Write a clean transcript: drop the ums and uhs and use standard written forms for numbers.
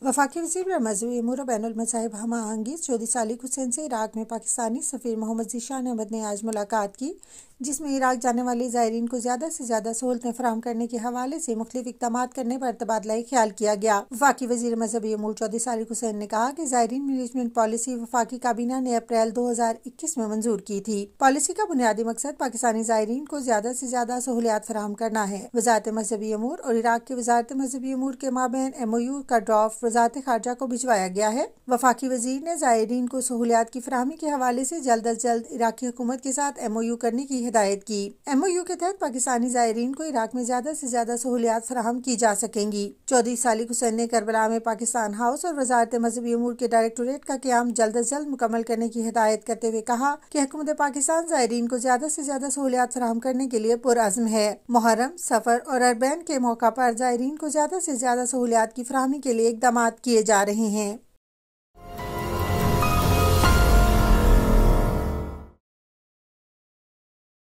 वफाकी वज़ीर बर मज़हबी अमूर और बैनुल मज़ाहिब हमा आंगीज़ चौधरी सालिक हुसैन से इराक में पाकिस्तानी सफ़ीर मोहम्मद ज़ीशान अहमद ने आज मुलाकात की, जिसमें इराक जाने वाले ज़ायरीन को ज़्यादा से ज़्यादा सहूलतें फराहम करने के हवाले से मुख्तलिफ इक़दाम करने पर तबादला ख्याल किया गया। वफाकी वज़ीर मज़हबी अमूर चौधरी सालिक हुसैन ने कहा कि ज़ायरीन मैनेजमेंट पॉलिसी वफाकी काबीना ने अप्रैल 2021 में मंजूर की थी। पॉलिसी का बुनियादी मकसद पाकिस्तानी ज़ायरीन को ज़्यादा से ज़्यादा सहूलियात फराहम करना है। वज़ारत मज़हबी अमूर और इराक की वज़ारत मज़हबी अमूर के माबैन MOU का ड्राफ्ट वज़ारत खारजा को भिजवाया गया है। वफाकी वज़ीर ने ज़ायरीन को सहूलियात की फराहमी के हवाले से जल्द अज जल्द इराकी हुकूमत के साथ MOU करने की हिदायत की। MOU के तहत पाकिस्तानी ज़ायरीन को इराक में ज़्यादा से ज़्यादा सहूलियात फराहम की जा सकेंगी। चौधरी सालिक हुसैन ने करबला में पाकिस्तान हाउस और वज़ारत मज़हबी अमूर के डायरेक्टोरेट का क़याम जल्द अज जल्द मुकम्मल करने की हिदायत करते हुए कहा कि हुकूमत पाकिस्तान ज़ायरीन को ज़्यादा से ज़्यादा सहूलियात फराहम करने के लिए पुरअज़्म है। मुहर्रम, सफ़र और अरबैन के मौका पर ज़ायरीन को ज़्यादा से ज़्यादा सहूलियात की फराहमी के लिए इक़दाम किए जा रहे हैं।